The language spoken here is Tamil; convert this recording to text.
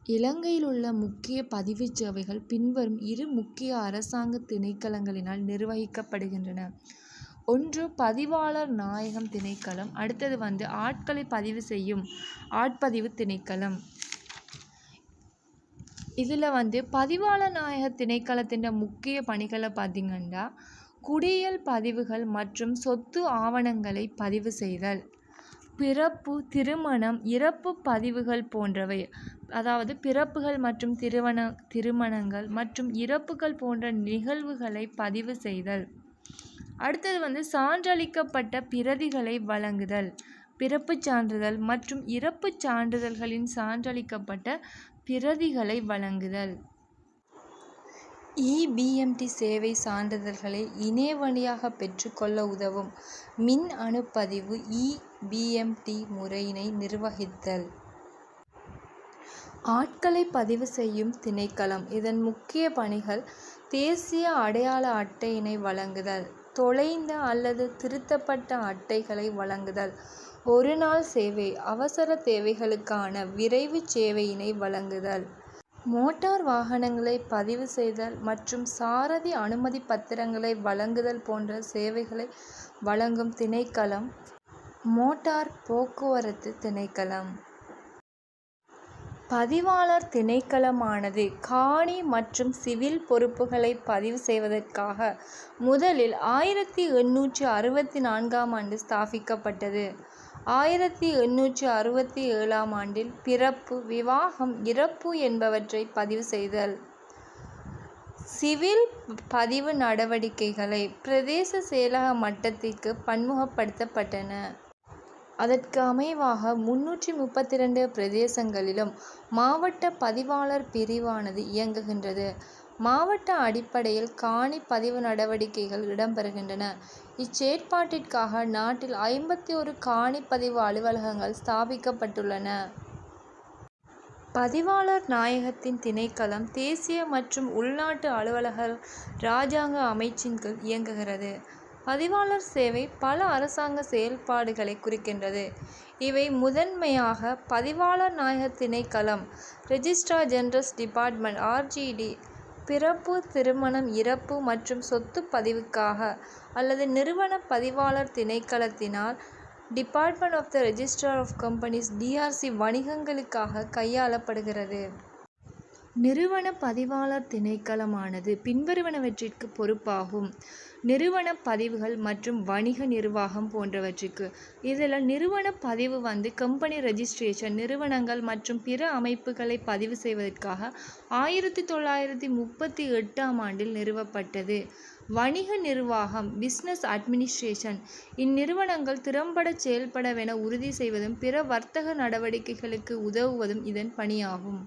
இலங்கையில் உள்ள முக்கிய பதிவுச் சேவைகள் பின்வரும் இரு முக்கிய அரசாங்க திணைக்களங்களினால் நிர்வகிக்கப்படுகின்றன. ஒன்று பதிவாளர் நாயகம் திணைக்களம். அடுத்தது ஆட்களை பதிவு செய்யும் ஆட்பதிவு திணைக்களம். இதில் பதிவாளர் நாயக திணைக்களத்தின் முக்கிய பணிகளை பார்த்தீங்கன்னா குடியியல் பதிவுகள் மற்றும் சொத்து ஆவணங்களை பதிவு செய்தல், பிறப்பு, திருமணம், இறப்பு பதிவுகள் போன்றவை. அதாவது பிறப்புகள் மற்றும் திருமணங்கள் மற்றும் இறப்புகள் போன்ற நிகழ்வுகளை பதிவு செய்தல். அடுத்தது சான்றளிக்கப்பட்ட பிரதிகளை வழங்குதல், பிறப்புச் சான்றிதழ் மற்றும் இறப்புச் சான்றிதழ்களின் சான்றளிக்கப்பட்ட பிரதிகளை வழங்குதல். EBMT சேவை சான்றிதழ்களை இணைய வழியாக பெற்றுக்கொள்ள உதவும் மின் அணுப்பதிவு EBMT முறையினை நிர்வகித்தல். ஆட்களை பதிவு செய்யும் திணைக்களம். இதன் முக்கிய பணிகள் தேசிய அடையாள அட்டையினை வழங்குதல், தொலைந்த அல்லது திருத்தப்பட்ட அட்டைகளை வழங்குதல், ஒருநாள் சேவை, அவசர தேவைகளுக்கான விரைவு சேவையினை வழங்குதல், மோட்டார் வாகனங்களை பதிவு செய்தல் மற்றும் சாரதி அனுமதி பத்திரங்களை வழங்குதல் போன்ற சேவைகளை வழங்கும் திணைக்களம் மோட்டார் போக்குவரத்து திணைக்களம். பதிவாளர் திணைக்களமானது காணி மற்றும் சிவில் பொறுப்புகளை பதிவு செய்வதற்காக முதலில் 1864ஆம் ஆண்டு ஸ்தாபிக்கப்பட்டது. 1867ஆம் ஆண்டில் பிறப்பு, விவாகம், இறப்பு என்பவற்றை பதிவு செய்தல். சிவில் பதிவு நடவடிக்கைகளை பிரதேச செயலக மட்டத்திற்கு பன்முகப்படுத்தப்பட்டன. அதற்கு அமைவாக 332 பிரதேசங்களிலும் மாவட்ட பதிவாளர் பிரிவானது இயங்குகின்றது. மாவட்ட அடிப்படையில் காணி பதிவு நடவடிக்கைகள் இடம்பெறுகின்றன. இச்செயற்பாட்டிற்காக நாட்டில் 51 காணி பதிவு அலுவலகங்கள் ஸ்தாபிக்கப்பட்டுள்ளன. பதிவாளர் நாயகத்தின் திணைக்களம் தேசிய மற்றும் உள்நாட்டு அலுவலர்கள் இராஜாங்க அமைச்சின் கீழ் இயங்குகிறது. பதிவாளர் சேவை பல அரசாங்க செயல்பாடுகளை குறிக்கின்றது. இவை முதன்மையாக பதிவாளர் நாயக திணைக்களம், ரெஜிஸ்ட்ரார் ஜெனரல்ஸ் டிபார்ட்மெண்ட் RGD, பிறப்பு, திருமணம், இறப்பு மற்றும் சொத்து பதிவுக்காக அல்லது நிறுவன பதிவாளர் திணைக்களத்தினால் department of the registrar of companies DRC வணிகங்களுக்காக கையாளப்படுகிறது. நிறுவன பதிவாளர் திணைக்களமானது பின்வருவனவற்றிற்கு பொறுப்பாகும். நிறுவன பதிவுகள் மற்றும் வணிக நிர்வாகம் போன்றவற்றுக்கு. இதில் நிறுவன பதிவு கம்பெனி ரெஜிஸ்ட்ரேஷன், நிறுவனங்கள் மற்றும் பிற அமைப்புகளை பதிவு செய்வதற்காக 1938ஆம் ஆண்டில் நிறுவப்பட்டது. வணிக நிர்வாகம் பிஸ்னஸ் அட்மினிஸ்ட்ரேஷன். இந்நிறுவனங்கள் திறம்பட செயல்படவென உறுதி செய்வதும் பிற வர்த்தக நடவடிக்கைகளுக்கு உதவுவதும் இதன் பணியாகும்.